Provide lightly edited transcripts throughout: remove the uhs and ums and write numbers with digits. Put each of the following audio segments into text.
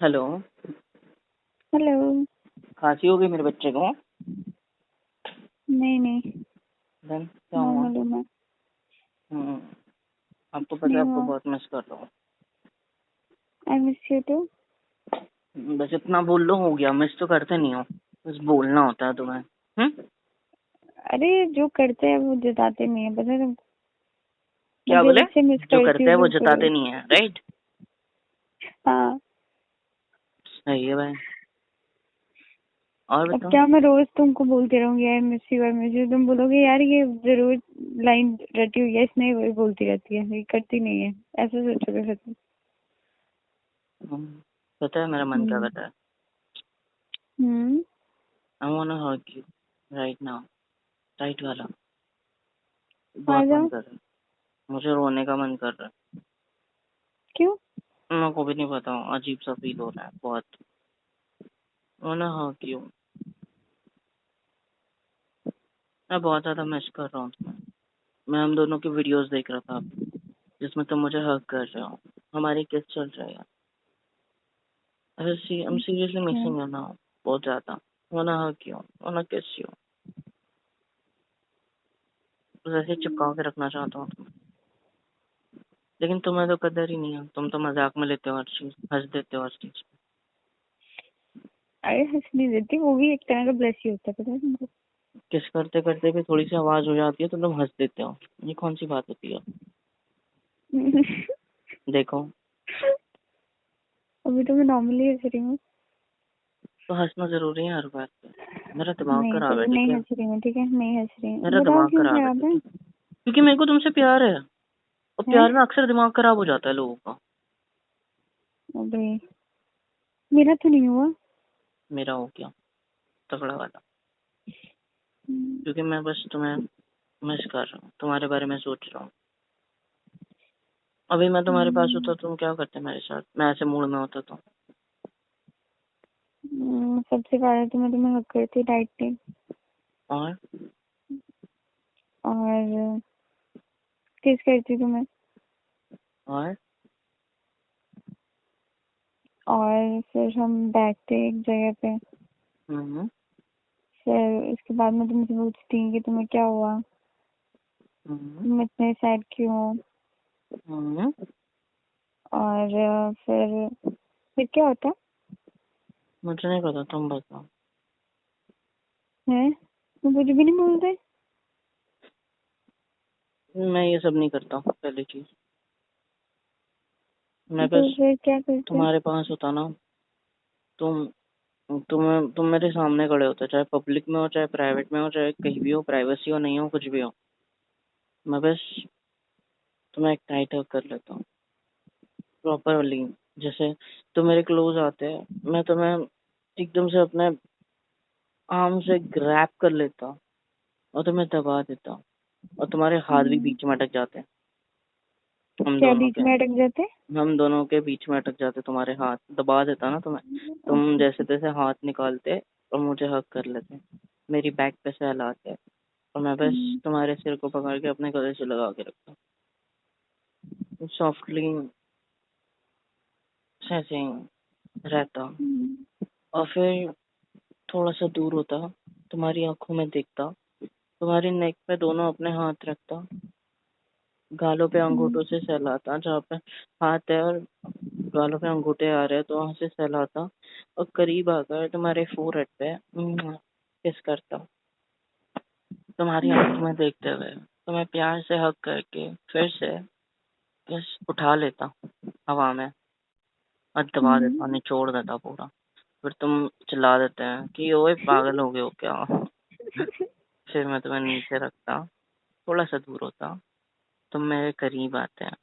Hello. Hello. खांसी हो गई मेरे बच्चे को? नहीं नहीं, देन क्या हुआ? नॉर्मल हूँ मैं। हम्म। आपको कुछ पता नहीं है, आपको हुआ। बहुत मिस कर रहा हूँ। I miss you too. बस इतना बोल लो हो गया, मिस तो करते नहीं हो, बस बोलना होता है तुम्हें। अरे जो करते हैं वो जताते नहीं है, पता है तुमको। मैं क्या बोले? दिल से मिस जो करती करते हूँ हैं वो तुमको। जताते नहीं है, राइट? हाँ। सही है भाई। और अब बताओ। क्या मैं रोज तुमको बोलती रहूंगी आई मिस यू, तुम बोलोगे यार ये जरूर लाइन रटी हुई है, इसने वही बोलती रहती है, ये करती नहीं है, ऐसा सोचोगे फिर तुम। पता है मेरा मन क्या हम्म। करता है? हम्म। I wanna hug you right now. Right वाला। आ बहुत मन जाओ। कर रहा है। मुझे रोने का मन कर रहा क्यों? है। मेरे को भी नहीं पता, अजीब सा फील हो रहा है बहुत। वांना हग यू। मैं बहुत ज्यादा मिस कर रहा हूँ तुम्हें। मैं हम दोनों की वीडियोस देख रहा था अभी, जिसमें तुम मुझे हग कर रहे हो। हमारी किस चल रही है। अरे सी आई एम सीरियसली क्या? Missing you now. बहुत ज्यादा। वाना हग यू, वाना किस यू। बस ऐसे चिपका के रखना चाहता हूँ तुम्हें। लेकिन तुम्हें तो कदर ही नहीं है, तुम तो मजाक में लेते हो हर चीज, हंस देते हो हर चीज। अरे हंस नहीं देती, वो भी एक तरह का ब्लश ही होता है, पता है तुमको। किस करते करते भी थोड़ी सी आवाज हो जाती है तो तुम हंस देते हो। ये कौन सी बात होती है? देखो। अभी तो मैं नॉर्मली हंस रही हूँ। तो हंसना जरूरी है हर बात पे? मेरा दिमाग नहीं खराब है, चलो, ठीक नहीं है? हंस रही हूँ, ठीक है, नहीं हंस रही हूँ, मेरा बताओ दिमाग क्यों खराब है, खराब ठीक है। है? क्योंकि मेरे को तुमसे प्यार है। और हैं? प्यार में अक्सर दिमाग खराब हो जाता है लोगों का। अबे, मेरा तो नहीं हुआ। मेरा हो गया, तगड़ा वाला। हम्म। क्योंकि मैं बस तुम्हें मिस कर रहा हूँ, तुम्हारे बारे में सोच रहा हूँ। अभी मैं तुम्हारे पास होता तो तुम क्या करते मेरे साथ, मैं ऐसे मूड में होता तो? सबसे पहले तो मैं तुम्हें हक करती डाइटली। और और किस करती तुम्हें। और और फिर हम बैठते एक जगह पे। हम्म फिर उसके बाद मैं तुमसे पूछती कि तुम्हें क्या हुआ, हम्म तुम इतने सैड क्यों हो। हम्म और फिर क्या होता मुझे नहीं पता, तुम बताओ। है। तुम कुछ भी नहीं बोलते। मैं ये सब नहीं करता, पहली चीज। मैं तो बस फिर क्या करते। तुम्हारे पास होता ना। तुम तुम मेरे सामने खड़े होते, चाहे पब्लिक में हो चाहे प्राइवेट में हो, चाहे कहीं भी हो, प्राइवेसी हो नहीं हो कुछ भी हो। मैं बस तुम्हें एक टाइट हग कर लेता हूँ, प्रॉपर वाली। जैसे तुम मेरे क्लोज आते हैं, मैं तुम्हें एकदम से अपने आर्म से ग्रैब कर लेता हूँ और तुम्हें दबा देता हूँ। और तुम्हारे हाथ भी बीच में अटक जाते हैं। हम क्या दोनों बीच के में अटक जाते। हम दोनों के बीच में अटक जाते, तुम्हारे हाथ दबा देता ना तुम्हें। तुम ओके। जैसे तैसे हाथ निकालते और मुझे हक कर लेते, मेरी बैक पे सहलाते। और मैं बस तुम्हारे सिर को पकड़ के अपने गले से लगा के रखता हूँ सॉफ्टली, ऐसे ही रहता हूँ। और फिर थोड़ा सा दूर होता, तुम्हारी आंखों में देखता, तुम्हारी नेक पे दोनों अपने हाथ रखता, गालों पे अंगूठों से सहलाता जहाँ पे हाथ है, और गालों पे अंगूठे आ रहे हैं तो वहां से सहलाता। और करीब आकर तुम्हारे फोरहेड पे किस करता, तुम्हारी आंखों में देखते हुए तुम्हें प्यार से हग करके फिर से किस उठा लेता हवा में, और दबा देता, निचोड़ देता पूरा। फिर तुम चिल्ला देते हैं कि ओए पागल हो गए हो क्या। फिर मैं तुम्हें नीचे रखता, थोड़ा सा दूर होता, तुम मेरे करीब आते हैं।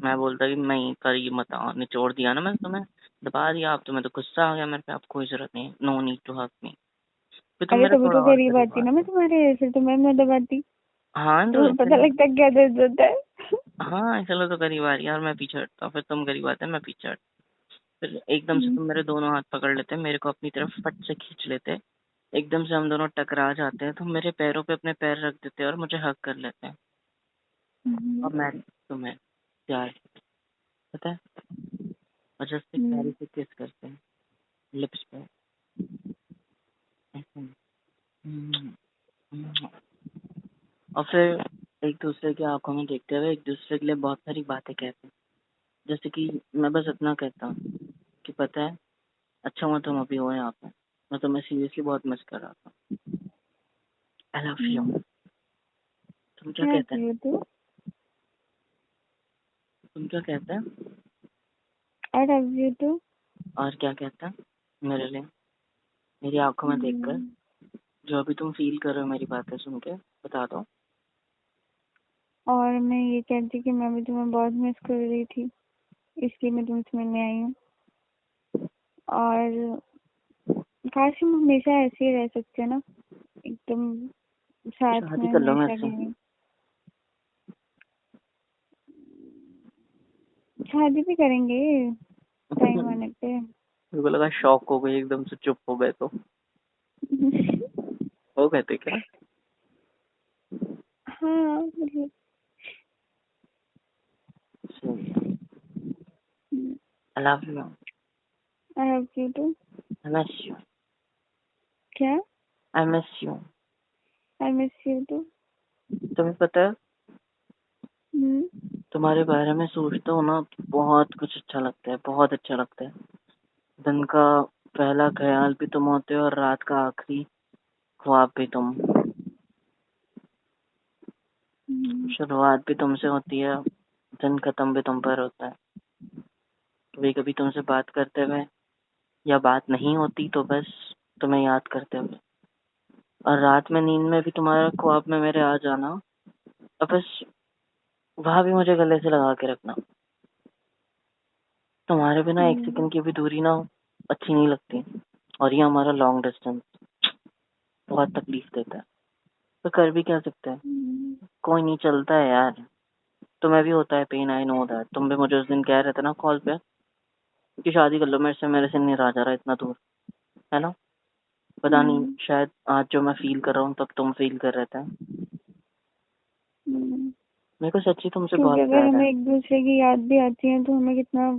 मैं बोलता कि नहीं करीब मत आओ, निचोड़ दिया ना मैंने तुम्हें, दबा दिया, अब तुम्हें तो गुस्सा आ गया मेरे पे, अब कोई जरूरत नहीं, नो नीड टू हग मी। फिर तुम अरे मेरे तभी थोड़ा तो और करीब करीब आती ना मैं आते। तुम्हारे, फिर तो मैं दबाती। हाँ तो तुम्हें पता चलो। लगता है क्या दर्द होता है। हाँ चलो, तो करीब आ रही है और मैं पीछे हटता हूँ, फिर तुम करीब आते हैं मैं पीछे हटता हूँ। फिर एकदम से तुम मेरे दोनों हाथ पकड़ लेते, मेरे को अपनी तरफ फट से खींच लेते। एकदम से हम दोनों टकरा जाते हैं, तुम मेरे पैरों पे अपने पैर रख देते हैं और मुझे हग कर लेते हैं। और मैं तुम्हें प्यार, पता है, और जस्ट एक प्यारी से किस करते हैं लिप्स पे। और फिर एक दूसरे की आंखों में देखते हुए एक दूसरे के लिए बहुत सारी बातें कहते हैं। जैसे कि मैं बस इतना कहता हूँ कि पता है अच्छा हुआ तुम अभी हो यहाँ पे, मैं तुम्हें सीरियसली बहुत मिस कर रहा था। I love you. तुम क्या कहते हैं? तुम क्या कहते हैं? I love you too. और क्या कहते हैं मेरे लिए मेरी आंखों में देखकर जो अभी तुम फील कर रहे हो मेरी बातें सुन के बता दो। और मैं ये कहती कि मैं भी तुम्हें बहुत मिस कर रही थी, इसलिए मैं तुमसे मिलने आई हूँ। और काश हम हमेशा ऐसे ही रह सकते हैं ना, एकदम साथ शादी में कर लो हमेशा मेरे से। के लिए। शादी भी करेंगे टाइम आने पे। मेरे को लगा शॉक हो गई एकदम से, चुप हो गए तो वो कहते क्या? हाँ मतलब I love you. I love you too. I miss you. क्या? I miss you. I miss you too. तुम्हें पता है तुम्हारे बारे में सोचता हूँ ना तो बहुत कुछ अच्छा लगता है, बहुत अच्छा लगता है। दिन का पहला ख्याल भी तुम होते हो और रात का आखिरी ख्वाब भी तुम। शुरुआत भी तुमसे होती है, दिन खत्म भी तुम पर होता है। कभी कभी तुमसे बात करते हुए या बात नहीं होती तो बस तुम्हें याद करते हुए, और रात में नींद में भी तुम्हारा ख्वाब में मेरे आ जाना, और बस वहां भी मुझे गले से लगा के रखना। तुम्हारे बिना एक सेकंड की भी दूरी ना अच्छी नहीं लगती, और ये हमारा लॉन्ग डिस्टेंस बहुत तकलीफ देता है। तो कर भी क्या सकते हैं, कोई नहीं, चलता है यार। तुम्हें भी होता है पेन, आई नो दैट। तुम भी मुझे उस दिन कह रहे थे ना कॉल पे कि शादी कर लो मेरे से नहीं रहा जा रहा इतना दूर, है ना? पता नहीं शायद आज जो मैं फील कर रहा हूँ तब तुम फील कर रहे थे। मेरे को सच्ची तुमसे क्योंकि बहुत अगर प्यार है। हमें एक दूसरे की याद भी आती है तो हमें कितना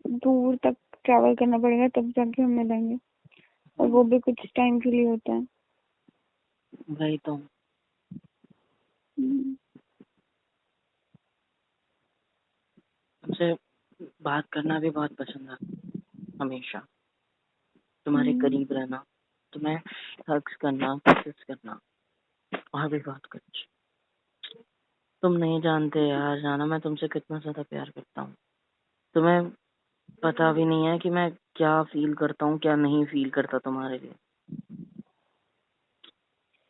दूर तक ट्रैवल करना पड़ेगा तब जाके हम मिलेंगे, और वो भी कुछ टाइम के लिए होता है। वही तो। तुमसे बात करना भी बहुत पसंद है, हमेशा तुम्हारे करीब रहना, तुम्हें हग्स करना, किसेस करना, और भी बहुत कुछ। तुम नहीं जानते यार जाना मैं तुमसे कितना ज्यादा प्यार करता हूँ। तुम्हें पता भी नहीं है कि मैं क्या फील करता हूँ, क्या नहीं फील करता तुम्हारे लिए।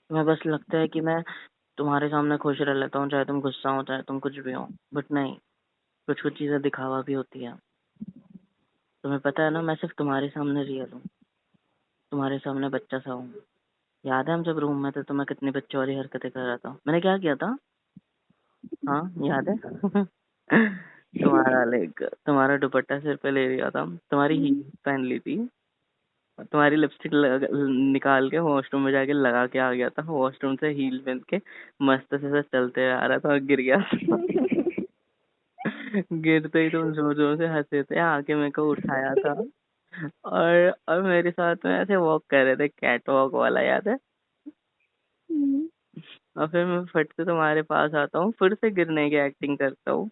तुम्हें बस लगता है कि मैं तुम्हारे सामने खुश रह लेता हूँ, चाहे तुम गुस्सा हो चाहे तुम कुछ भी हो। बट नहीं, कुछ कुछ चीजें दिखावा भी होती है। तुम्हें पता है ना, मैं सिर्फ तुम्हारे सामने रियल हूँ, तुम्हारे सामने बच्चा सा हूँ। याद है हम जब रूम में थे तो मैं कितनी बच्चों वाली हरकतें कर रहा था, मैंने क्या किया था? हाँ याद है? तुम्हारा दुपट्टा सिर पे ले लिया था, तुम्हारी हील पहन ली थी, तुम्हारी लिपस्टिक निकाल के वॉशरूम में जाके लगा के आ गया था, वॉशरूम से हील पहन के मस्त से चलते हुए आ रहा था और गिर गया गिरते ही तुम जोर जोर से हंसे थे, आके मेरे को उठाया था, और मेरे साथ में ऐसे वॉक कर रहे थे, कैट वॉक वाला, याद है? और फिर मैं फट से तुम्हारे पास आता हूँ, फिर से गिरने की एक्टिंग करता हूँ,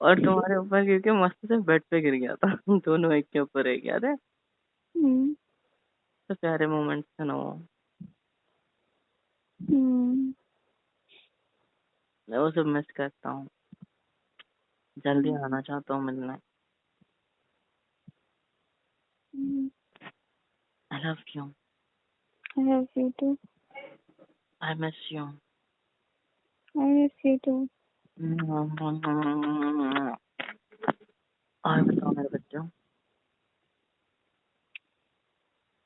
और तुम्हारे ऊपर गिर के मस्त से बेड पे गिर गया था दोनों एक के ऊपर एक, याद है? तो प्यारे मोमेंट्स थे ना वो। मैं वो सब मिस करता हूँ, जल्दी आना चाहता हूँ मिलने। आई love you. I love you too. I miss you. I miss you too. और बताओ मेरे बच्चों।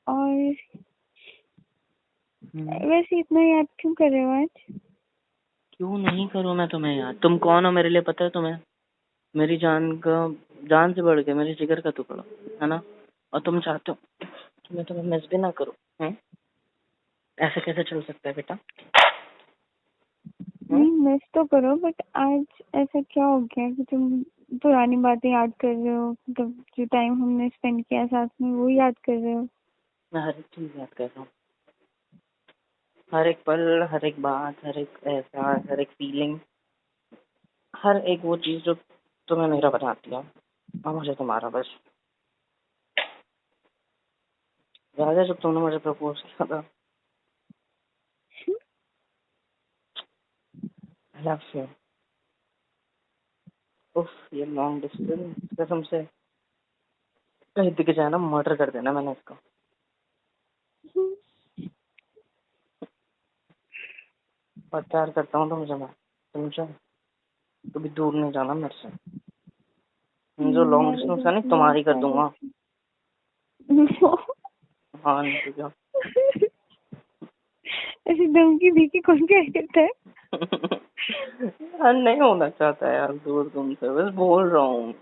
और वैसे इतना याद क्यों कर रहे हो आज? क्यों नहीं करूँ मैं तुम्हें याद? तुम कौन हो मेरे लिए पता है तुम्हें? मेरी जान का, जान से बढ़ के मेरे जिगर का टुकड़ा, है ना? और तुम चाहते हो कि मैं तुम्हें मिस भी ना करूँ? ऐसा कैसे चल सकता है बेटा? नहीं मिस तो करो, बट आज ऐसा क्या हो गया कि तुम पुरानी बातें याद कर रहे हो? मतलब जो टाइम हमने स्पेंड किया साथ में वो याद कर रहे हो? मैं हर एक चीज याद कर रहा हूँ, हर एक पल, हर एक बात, हर एक एहसास, हर एक फीलिंग, हर एक वो चीज जो तुम्हें मेरा बनाती है और मुझे तुम्हारा। बस याद है जब तुमने मुझे प्रपोज किया था? I love you. उफ, ये लॉन्ग डिस्टेंस कसम से कहीं दिख जाए ना मर्डर कर देना मैंने इसका। और प्यार करता हूँ तो मुझे मैं, समझो, कभी दूर नहीं जाना मेरे से। जो लॉन्ग मैं भी डिस्टेंस है नहीं तुमसे बहुत तुम्हारी कर प्यार दूंगा। करती हूँ। हाँ नहीं तो क्या। ऐसी धमकी दी कि कौन प्यार करता है? यार नहीं होना चाहता है यार दूर तुमसे, बस बोल रहा हूँ।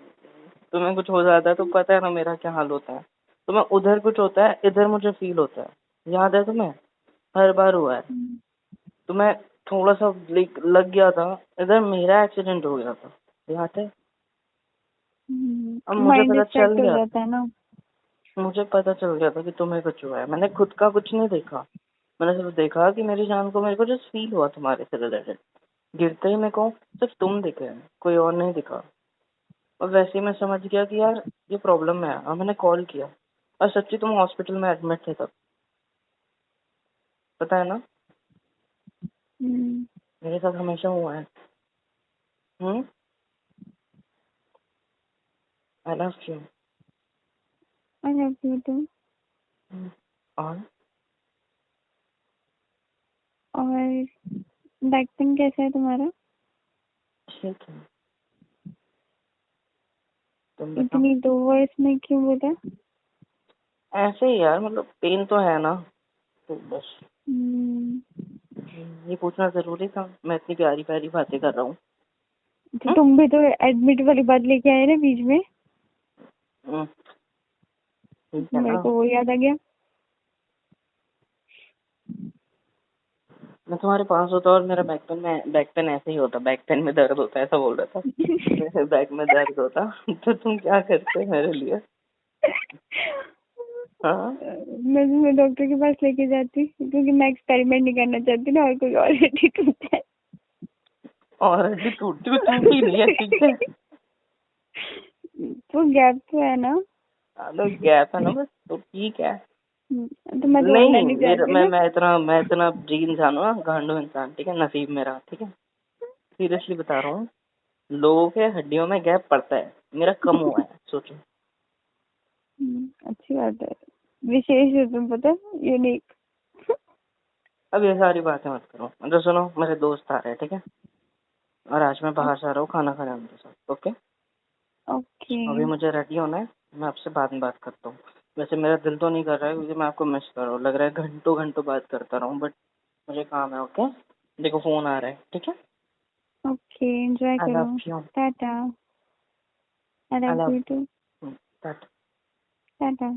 तुम्हें कुछ हो जाता है तो पता है ना मेरा क्या हाल होता है। तुम्हें उधर कुछ होता है, इधर मुझे फील होता है। याद है तुम्हें? हर बार हुआ है। तुम्हें थोड़ा सा लग गया था, इधर मेरा एक्सीडेंट हो गया था, याद है? अब मुझे माइंड पता चल डिस्ट्रैक्ट हो गया, जाता है ना। मुझे पता चल गया था कि तुम्हें कुछ हुआ है। मैंने खुद का कुछ नहीं देखा, मैंने सिर्फ देखा कि मेरी जान को, मेरे को जस्ट फील हुआ तुम्हारे से रिलेटेड। गिरते ही मेरे को सिर्फ तुम दिखे, कोई और नहीं दिखा। और वैसे ही मैं समझ गया कि यार ये प्रॉब्लम है। और मैंने कॉल किया और सच्ची तुम हॉस्पिटल में एडमिट थे तब, पता है ना? मेरे साथ हमेशा हुआ है। I love you. I love you too. और और बैक पेन कैसा है तुम्हारा? ठीक है, तुम बताओ। इतनी दो वॉइस में क्यों बोला? ऐसे ही यार, मतलब पेन तो है ना, तो बस। ये पूछना जरूरी था? मैं इतनी प्यारी प्यारी बातें कर रहा हूँ। तो तुम भी तो एडमिट वाली बात लेके आए ना बीच में। ठीक है मेरे ना। को वो याद आ गया। मैं तुम्हारे पास होता और मेरा बैक पेन ऐसे ही होता, बैक पेन में दर्द होता है ऐसा बोल रहा था। मेरे बैक में दर्द होता तो तुम क्या करते मेरे लिए? हाँ, मैं तुम्हें डॉक्टर के पास लेके जाती, क्योंकि मैं एक्सपेरिमेंट नहीं करना चाहती ना, और कोई ऑलरेडी टूटा है। और हड्डी टूटी नहीं है, ठीक है। तो गैप तो है ना। तो गैप है ना बस, तो ठीक है। तो मैं तोड़ना नहीं नहीं मेरा चाहती ना। मैं इतना जी इंसान हूँ ना, गांडू इंसान, ठीक है, नसीब मेरा, ठीक है। सीरियसली बता रहा हूँ, लोगों के हड्डियों में गैप पड़ता है, मेरा कम हुआ है, सोचो। अच्छी बात है, विशेष हो तुम, पता, यूनिक। अब ये सारी बातें मत करो, मतलब सुनो, मेरे दोस्त आ रहे हैं, ठीक है। और आज मैं बाहर से आ रहा हूँ खाना खाने उनके साथ, ओके। ओके। अभी मुझे रेडी होना है, मैं आपसे बाद में बात करता हूँ। वैसे मेरा दिल तो नहीं कर रहा है क्योंकि मैं आपको मिस कर रहा हूँ, लग रहा है घंटों घंटों बात करता रहा हूँ, बट मुझे काम है, ओके। देखो फोन आ रहा है, ठीक है। ओके, एंजॉय आई करो। Love you. Tata. I I love love you too. You. Tata.